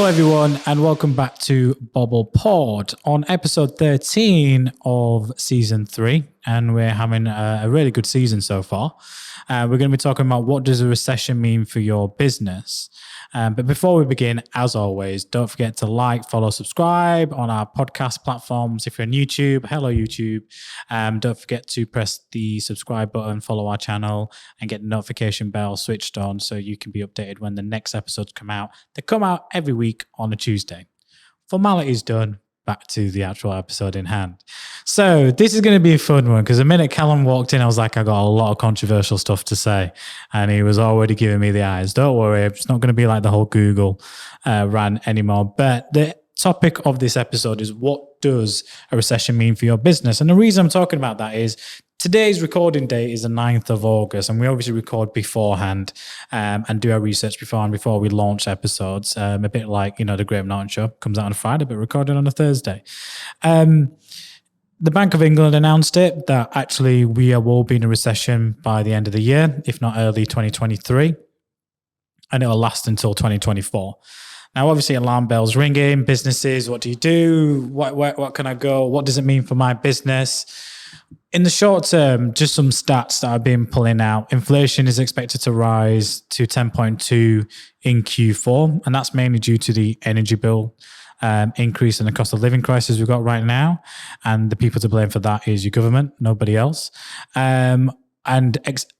Hello, everyone, and welcome back to Bobble Pod on episode 13 of season 3. And we're having a really good season so far. We're going to be talking about what does a recession mean for your business. But before we begin, as always, don't forget to like, follow, subscribe on our podcast platforms. If you're on YouTube, hello YouTube. Don't forget to press the subscribe button, follow our channel, and get the notification bell switched on so you can be updated when the next episodes come out. They come out every week on a Tuesday. Formalities done. Back to the actual episode in hand. So this is going to be a fun one because the minute Callum walked in, I was like, I got a lot of controversial stuff to say. And he was already giving me the eyes. Don't worry, it's not going to be like the whole Google rant anymore. But the topic of this episode is what does a recession mean for your business? And the reason I'm talking about that is today's recording date is the 9th of August, and we obviously record beforehand and do our research before we launch episodes. A bit like, the Graham Norton Show comes out on a Friday, but recorded on a Thursday. The Bank of England announced it, that actually we will be in a recession by the end of the year, if not early 2023, and it will last until 2024. Now, obviously, alarm bells ringing, businesses, what do you do? What can I go? What does it mean for my business? In the short term, just some stats that I've been pulling out. Inflation is expected to rise to 10.2 in Q4, and that's mainly due to the energy bill increase and the cost of living crisis we've got right now. And the people to blame for that is your government, nobody else. And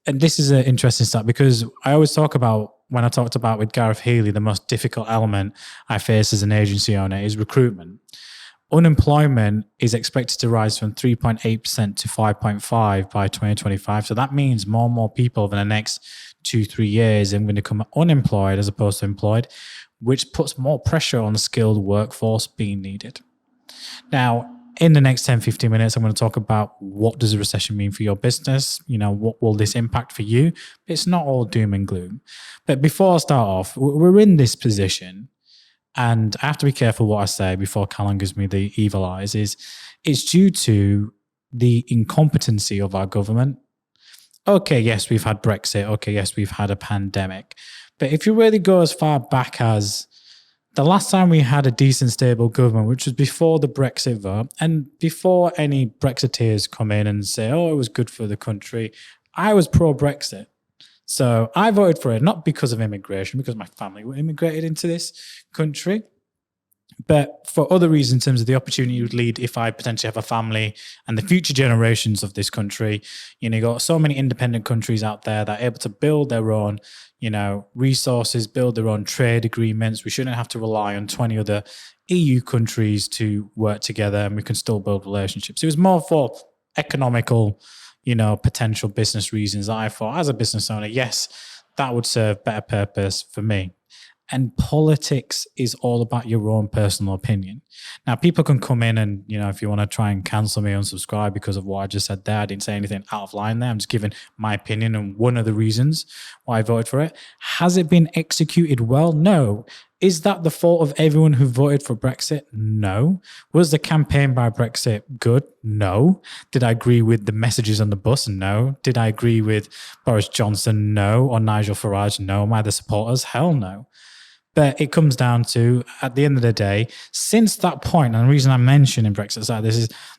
this is an interesting stat because I always talk about, when I talked about with Gareth Healy, the most difficult element I face as an agency owner is recruitment. Unemployment is expected to rise from 3.8% to 5.5% by 2025. So that means more and more people over the next 2-3 years are going to become unemployed as opposed to employed, which puts more pressure on the skilled workforce being needed. Now, in the next 10-15 minutes, I'm going to talk about what does a recession mean for your business? What will this impact for you? It's not all doom and gloom. But before I start off, we're in this position, and I have to be careful what I say before Callum gives me the evil eyes, it's due to the incompetency of our government. Okay, yes, we've had Brexit. Okay, yes, we've had a pandemic. But if you really go as far back as the last time we had a decent, stable government, which was before the Brexit vote and before any Brexiteers come in and say, oh, it was good for the country, I was pro-Brexit. So I voted for it, not because of immigration, because my family were immigrated into this country, but for other reasons in terms of the opportunity it would lead if I potentially have a family and the future generations of this country. You got so many independent countries out there that are able to build their own, resources, build their own trade agreements. We shouldn't have to rely on 20 other EU countries to work together, and we can still build relationships. It was more for economical potential business reasons. I thought as a business owner, yes, that would serve better purpose for me. And politics is all about your own personal opinion. Now, people can come in and, if you want to try and cancel me, unsubscribe because of what I just said there. I didn't say anything out of line there. I'm just giving my opinion and one of the reasons why I voted for it. Has it been executed well? No. Is that the fault of everyone who voted for Brexit? No. Was the campaign by Brexit good? No. Did I agree with the messages on the bus? No. Did I agree with Boris Johnson? No. Or Nigel Farage? No. Am I the supporters? Hell no. But it comes down to, at the end of the day, since that point, and the reason I'm mentioning Brexit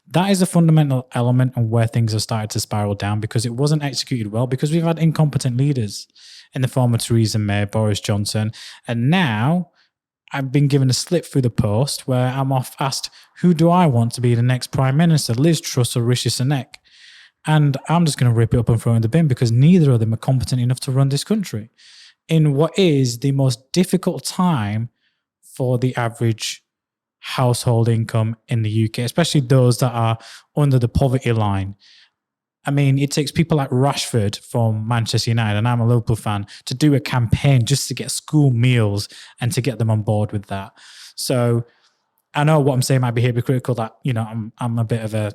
that is a fundamental element of where things have started to spiral down because it wasn't executed well, because we've had incompetent leaders in the form of Theresa May, Boris Johnson, and now I've been given a slip through the post where I'm asked, who do I want to be the next Prime Minister, Liz Truss or Rishi Sunak? And I'm just going to rip it up and throw it in the bin because neither of them are competent enough to run this country in what is the most difficult time for the average household income in the UK, especially those that are under the poverty line. I mean, it takes people like Rashford from Manchester United, and I'm a Liverpool fan, to do a campaign just to get school meals and to get them on board with that. So I know what I'm saying might be hypocritical, that, I'm a bit of a,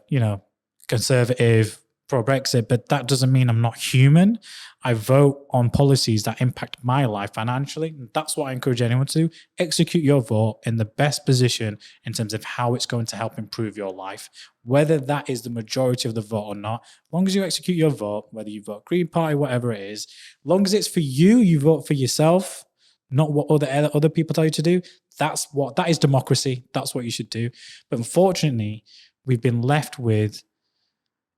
conservative, pro-Brexit, but that doesn't mean I'm not human. I vote on policies that impact my life financially. That's what I encourage anyone to do. Execute your vote in the best position in terms of how it's going to help improve your life, whether that is the majority of the vote or not. As long as you execute your vote, whether you vote Green Party, whatever it is, as long as it's for you, you vote for yourself, not what other people tell you to do. That is democracy. That's what you should do. But unfortunately, we've been left with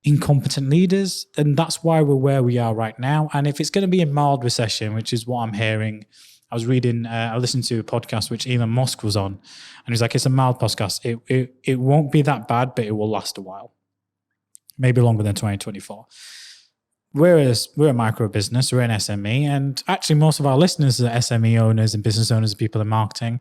incompetent leaders, and that's why we're where we are right now. And if it's going to be a mild recession, which is what I'm hearing, I listened to a podcast which Elon Musk was on, and he's like, it's a mild podcast. It won't be that bad, but it will last a while, maybe longer than 2024. We're a micro business, we're an SME, and actually most of our listeners are SME owners and business owners, people in marketing,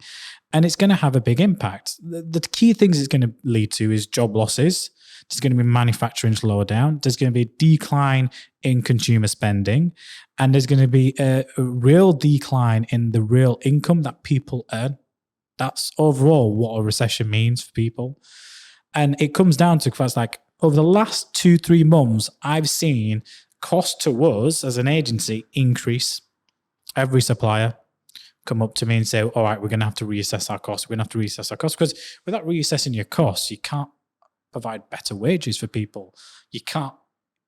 and it's going to have a big impact. The key things it's going to lead to is job losses. There's going to be manufacturing slower down. There's going to be a decline in consumer spending, and there's going to be a real decline in the real income that people earn. That's overall what a recession means for people. And it comes down to facts like over the last 2-3 months, I've seen cost to us as an agency increase. Every supplier come up to me and say, all right, we're going to have to reassess our costs. We're going to have to reassess our costs, because without reassessing your costs, you can't provide better wages for people. You can't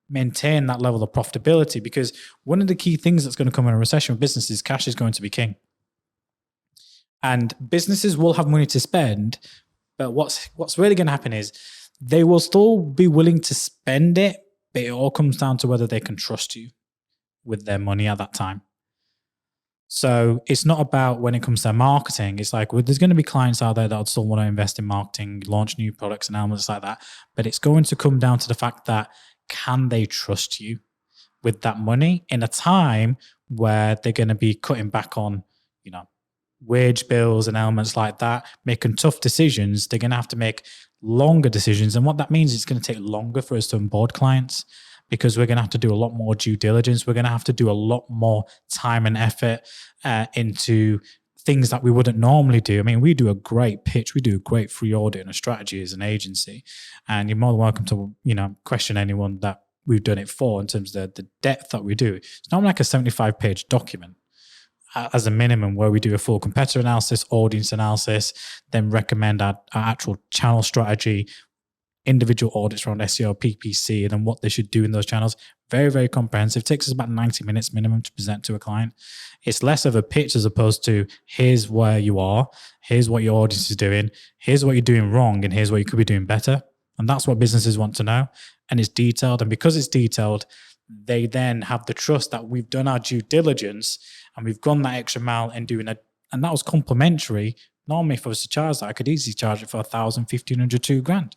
maintain that level of profitability, because one of the key things that's going to come in a recession with businesses, cash is going to be king. And businesses will have money to spend, but what's really going to happen is they will still be willing to spend it, but it all comes down to whether they can trust you with their money at that time. So it's not about when it comes to marketing. It's like, well, there's going to be clients out there that would still want to invest in marketing, launch new products and elements like that. But it's going to come down to the fact that, can they trust you with that money in a time where they're going to be cutting back on, wage bills and elements like that, making tough decisions. They're going to have to make longer decisions. And what that means is it's going to take longer for us to onboard clients, because we're going to have to do a lot more due diligence. We're going to have to do a lot more time and effort into things that we wouldn't normally do. I mean, we do a great pitch. We do a great free audit and a strategy as an agency. And you're more than welcome to, question anyone that we've done it for in terms of the depth that we do. It's not like a 75-page document as a minimum, where we do a full competitor analysis, audience analysis, then recommend our actual channel strategy, individual audits around SEO, PPC, and then what they should do in those channels. Very, very comprehensive. It takes us about 90 minutes minimum to present to a client. It's less of a pitch as opposed to, here's where you are, here's what your audience is doing, here's what you're doing wrong, and here's what you could be doing better. And that's what businesses want to know. And it's detailed. And because it's detailed, they then have the trust that we've done our due diligence and we've gone that extra mile in doing it. And that was complimentary. Normally, if I was to charge that, I could easily charge it for $1,000, $1,500, $2,000.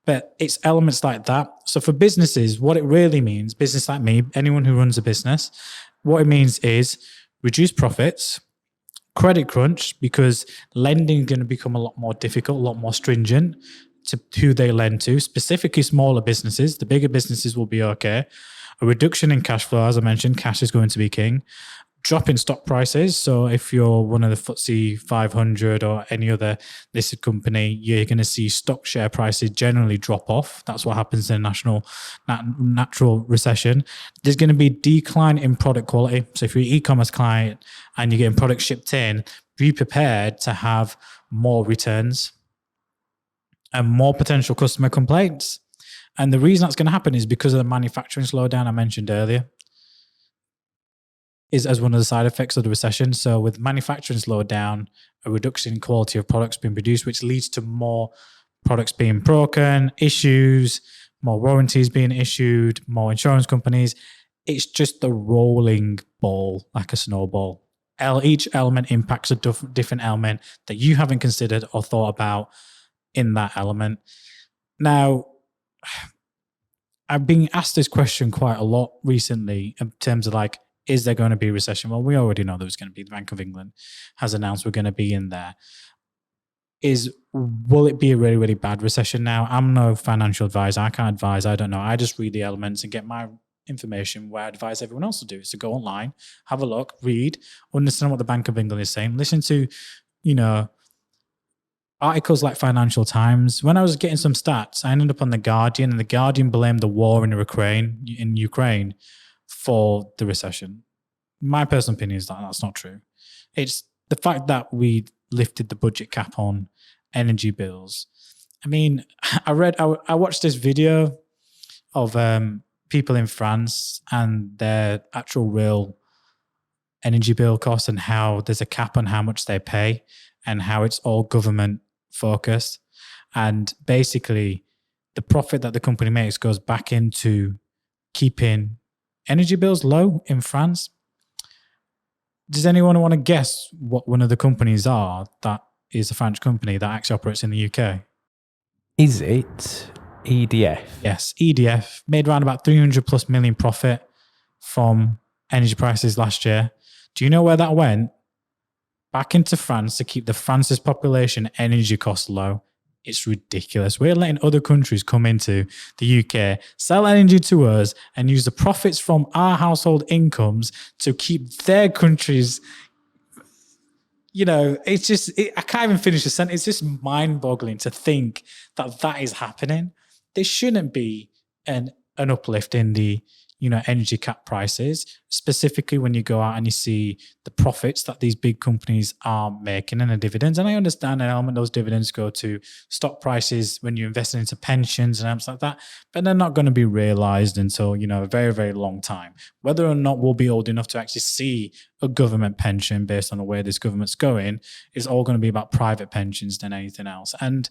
But it's elements like that. So for businesses, what it really means, business like me, anyone who runs a business, what it means is reduce profits, credit crunch, because lending is going to become a lot more difficult, a lot more stringent to who they lend to, specifically smaller businesses. The bigger businesses will be okay. A reduction in cash flow, as I mentioned, cash is going to be king. Drop in stock prices. So if you're one of the FTSE 500 or any other listed company, you're going to see stock share prices generally drop off. That's what happens in a natural recession. There's going to be decline in product quality. So if you're an e-commerce client and you're getting products shipped in, be prepared to have more returns and more potential customer complaints. And the reason that's going to happen is because of the manufacturing slowdown I mentioned earlier, is as one of the side effects of the recession. So with manufacturing slowed down, a reduction in quality of products being produced, which leads to more products being broken, issues, more warranties being issued, more insurance companies. It's just the rolling ball, like a snowball. Each element impacts a different element that you haven't considered or thought about in that element. Now, I've been asked this question quite a lot recently in terms of like, is there going to be a recession? Well, we already know there's going to be. The Bank of England has announced we're going to be in there. Will it be a really, really bad recession now? I'm no financial advisor. I can't advise. I don't know. I just read the elements and get my information where I advise everyone else to do. So go online, have a look, read, understand what the Bank of England is saying, listen to, articles like Financial Times. When I was getting some stats, I ended up on The Guardian, and The Guardian blamed the war in Ukraine for the recession. My personal opinion is that that's not true. It's the fact that we lifted the budget cap on energy bills. I mean, I watched this video of people in France and their actual real energy bill costs and how there's a cap on how much they pay and how it's all government focused. And basically, the profit that the company makes goes back into keeping energy bills low in France. Does anyone want to guess what one of the companies are that is a French company that actually operates in the UK? Is it EDF? Yes, EDF made around about 300 plus million profit from energy prices last year. Do you know where that went? Back into France to keep the France's population energy costs low. It's ridiculous. We're letting other countries come into the UK, sell energy to us, and use the profits from our household incomes to keep their countries. It's just, I can't even finish the sentence. It's just mind-boggling to think that that is happening. There shouldn't be an uplift in the energy cap prices, specifically when you go out and you see the profits that these big companies are making and the dividends. And I understand an element those dividends go to stock prices when you're investing into pensions and elements like that, but they're not going to be realized until, a very, very long time. Whether or not we'll be old enough to actually see a government pension based on the way this government's going is all going to be about private pensions than anything else. And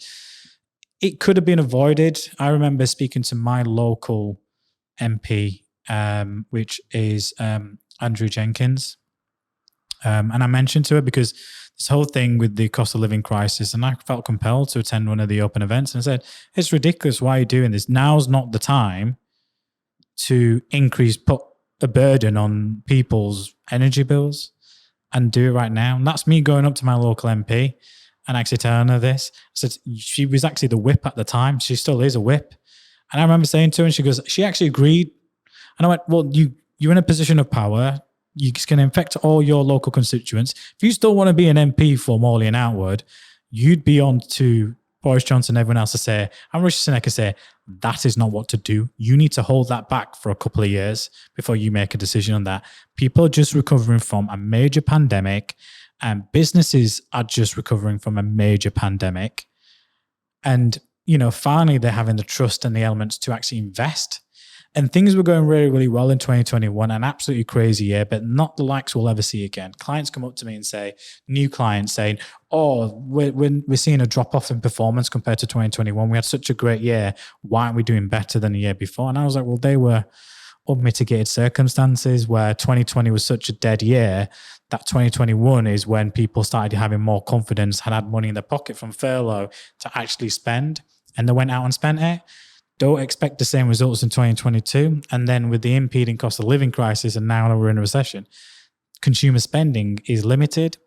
it could have been avoided. I remember speaking to my local MP, which is Andrew Jenkins. And I mentioned to her because this whole thing with the cost of living crisis, and I felt compelled to attend one of the open events and said, it's ridiculous. Why are you doing this? Now's not the time to put a burden on people's energy bills and do it right now. And that's me going up to my local MP and actually telling her this. I said, she was actually the whip at the time. She still is a whip. And I remember saying to her, and she goes, she actually agreed. And I went, well, you're in a position of power. You can infect all your local constituents. If you still want to be an MP for Morley and Outward, you'd be on to Boris Johnson and everyone else to say, and Rishi Sunak to say, that is not what to do. You need to hold that back for a couple of years before you make a decision on that. People are just recovering from a major pandemic, and businesses are just recovering from a major pandemic. And, finally, they're having the trust and the elements to actually invest. And things were going really, really well in 2021, an absolutely crazy year, but not the likes we'll ever see again. Clients come up to me and say, new clients saying, oh, we're seeing a drop-off in performance compared to 2021. We had such a great year. Why aren't we doing better than the year before? And I was like, well, they were unmitigated circumstances where 2020 was such a dead year that 2021 is when people started having more confidence, had money in their pocket from furlough to actually spend, and they went out and spent it. Don't expect the same results in 2022. And then with the impeding cost of living crisis, and now we're in a recession, consumer spending is limited.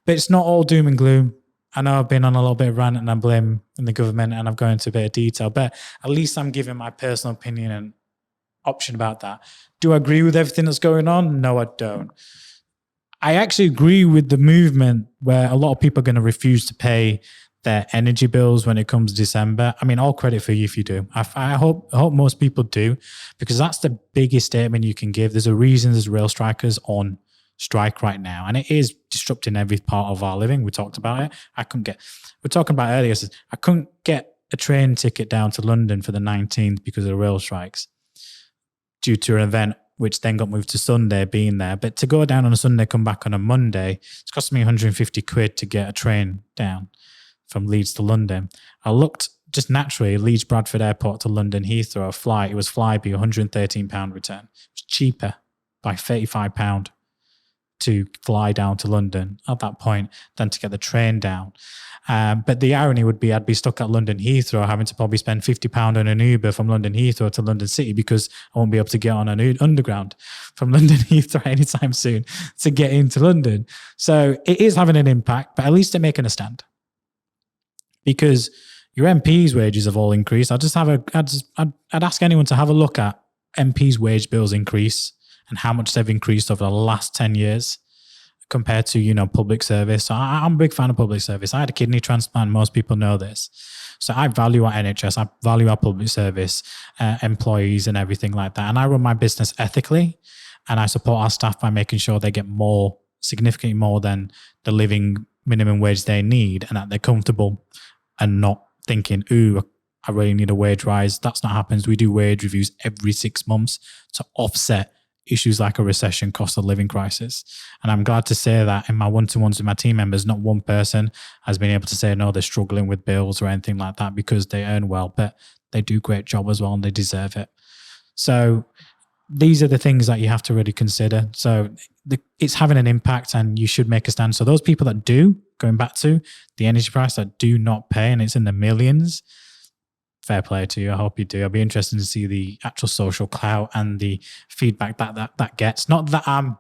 But it's not all doom and gloom. I know I've been on a little bit of rant and I blame the government and I've gone into a bit of detail, but at least I'm giving my personal opinion and option about that. Do I agree with everything that's going on? No, I don't. I actually agree with the movement where a lot of people are going to refuse to pay their energy bills when it comes December. I mean, all credit for you if you do. I hope most people do, because that's the biggest statement you can give. There's a reason there's rail strikers on strike right now, and it is disrupting every part of our living. We talked about it. We're talking about earlier, I couldn't get a train ticket down to London for the 19th because of the rail strikes due to an event which then got moved to Sunday being there. But to go down on a Sunday, come back on a Monday, it's cost me 150 quid to get a train down from Leeds to London. I looked just naturally, Leeds Bradford Airport to London Heathrow, a flight, it was Flybe, £113 return. It was cheaper by £35 to fly down to London at that point than to get the train down. But the irony would be I'd be stuck at London Heathrow having to probably spend £50 on an Uber from London Heathrow to London City because I won't be able to get on an underground from London Heathrow anytime soon to get into London. So it is having an impact, but at least they're making a stand. Because your MP's wages have all increased. I'd ask anyone to have a look at MP's wage bills increase and how much they've increased over the last 10 years compared to, public service. So I'm a big fan of public service. I had a kidney transplant. Most people know this. So I value our NHS. I value our public service employees and everything like that. And I run my business ethically, and I support our staff by making sure they get significantly more than the living minimum wage they need, and that they're comfortable and not thinking, ooh, I really need a wage rise. That's not happens. We do wage reviews every 6 months to offset issues like a recession, cost of living crisis. And I'm glad to say that in my one-to-ones with my team members, not one person has been able to say, no, they're struggling with bills or anything like that, because they earn well, but they do a great job as well and they deserve it. So these are the things that you have to really consider. So it's having an impact and you should make a stand. So those people that do, going back to the energy price, that do not pay and it's in the millions, fair play to you. I hope you do. I'll be interested to see the actual social clout and the feedback that gets. Not that I'm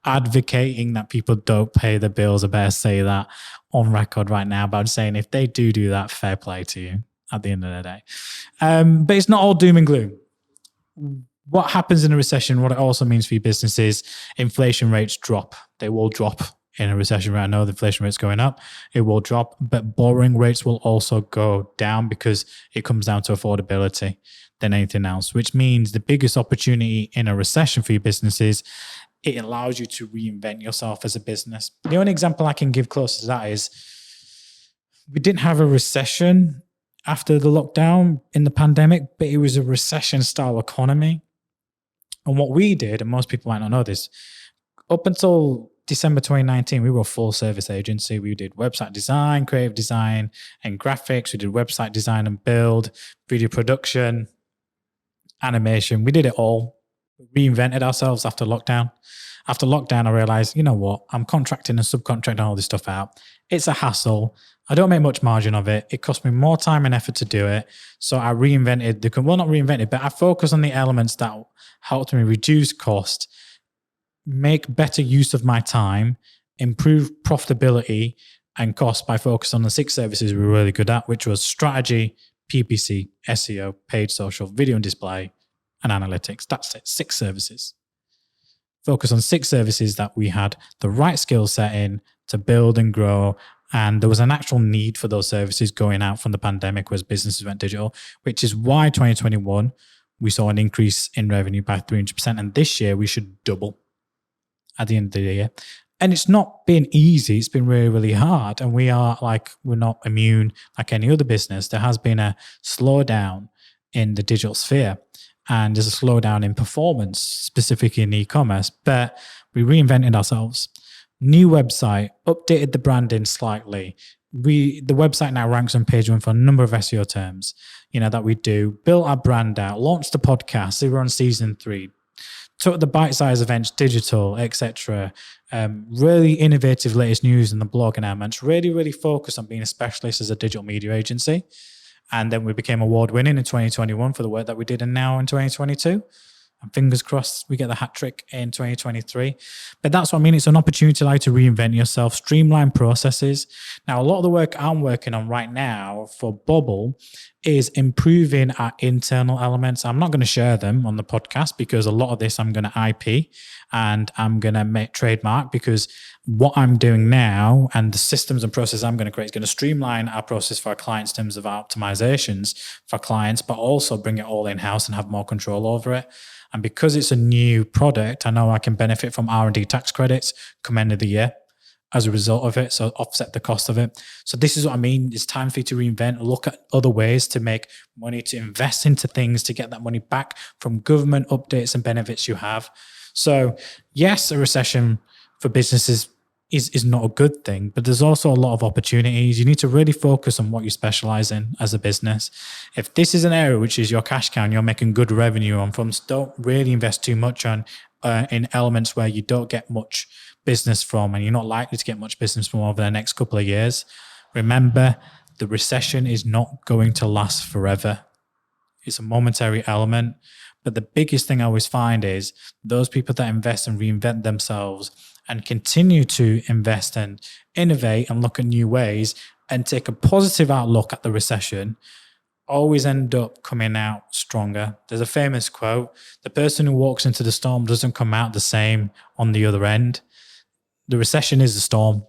advocating that people don't pay the bills. I better say that on record right now. But I'm saying if they do that, fair play to you at the end of the day. But it's not all doom and gloom. What happens in a recession, what it also means for your business is inflation rates drop. They will drop in a recession. Right now, the inflation rate's going up. It will drop, but borrowing rates will also go down because it comes down to affordability than anything else, which means the biggest opportunity in a recession for your business is it allows you to reinvent yourself as a business. The only example I can give close to that is we didn't have a recession after the lockdown in the pandemic, but it was a recession style economy. And what we did, and most people might not know this, up until December 2019, we were a full service agency. We did website design, creative design, and graphics. We did website design and build, video production, animation. We did it all. We reinvented ourselves after lockdown. After lockdown, I realized, you know what? I'm contracting and subcontracting all this stuff out. It's a hassle. I don't make much margin of it. It cost me more time and effort to do it. So I reinvented not reinvented, but I focused on the elements that helped me reduce cost, make better use of my time, improve profitability and cost by focusing on the 6 services we were really good at, which was strategy, PPC, SEO, paid social, video and display, and analytics. That's it, 6 services. Focus on 6 services that we had the right skill set in to build and grow. And there was an actual need for those services going out from the pandemic as businesses went digital, which is why 2021, we saw an increase in revenue by 300%. And this year we should double at the end of the year. And it's not been easy. It's been really, really hard. And we're not immune like any other business. There has been a slowdown in the digital sphere. And there's a slowdown in performance, specifically in e-commerce. But we reinvented ourselves. New website, updated the branding slightly. The website now ranks on page 1 for a number of SEO terms, that we do. Built our brand out, launched the podcast. So we're on season 3. Took the bite-size events digital, etc. Really innovative latest news in the blog and elements. Really, really focused on being a specialist as a digital media agency. And then we became award-winning in 2021 for the work that we did, and now in 2022. And fingers crossed we get the hat trick in 2023. But that's what I mean. It's an opportunity to to reinvent yourself, streamline processes. Now, a lot of the work I'm working on right now for Bobble is improving our internal elements. I'm not going to share them on the podcast because a lot of this I'm going to IP and I'm going to make trademark, because what I'm doing now and the systems and processes I'm going to create is going to streamline our process for our clients in terms of our optimizations for clients, but also bring it all in-house and have more control over it. And because it's a new product, I know I can benefit from R&D tax credits come end of the year as a result of it, so offset the cost of it. So this is what I mean. It's time for you to reinvent, look at other ways to make money, to invest into things, to get that money back from government updates and benefits you have. So yes, a recession for businesses is not a good thing, but there's also a lot of opportunities. You need to really focus on what you specialize in as a business. If this is an area which is your cash cow and you're making good revenue on from, don't really invest too much on in elements where you don't get much business from and you're not likely to get much business from over the next couple of years. Remember, the recession is not going to last forever. It's a momentary element. But the biggest thing I always find is those people that invest and reinvent themselves and continue to invest and innovate and look at new ways and take a positive outlook at the recession always end up coming out stronger. There's a famous quote: the person who walks into the storm doesn't come out the same on the other end. The recession is the storm.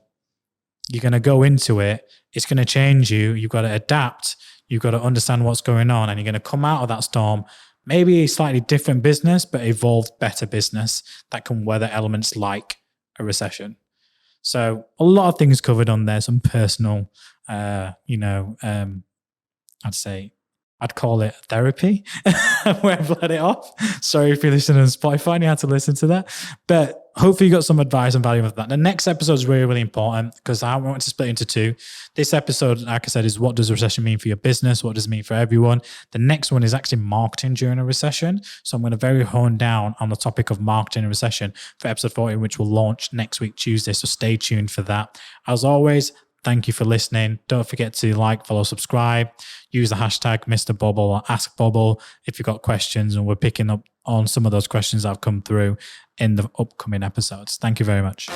You're going to go into it. It's going to change you. You've got to adapt. You've got to understand what's going on, and you're going to come out of that storm maybe a slightly different business, but evolved better business that can weather elements like a recession. So a lot of things covered on there, some personal, I'd say I'd call it therapy where I've let it off. Sorry if you're listening on Spotify and you had to listen to that. But hopefully you got some advice and value with that. The next episode is really, really important because I want to split into two. This episode, like I said, is what does a recession mean for your business? What does it mean for everyone? The next one is actually marketing during a recession. So I'm going to very hone down on the topic of marketing in a recession for episode 40, which will launch next week, Tuesday. So stay tuned for that. As always, thank you for listening. Don't forget to like, follow, subscribe. Use the hashtag Mr. Bobble or Ask Bobble if you've got questions, and we're picking up on some of those questions that have come through in the upcoming episodes. Thank you very much.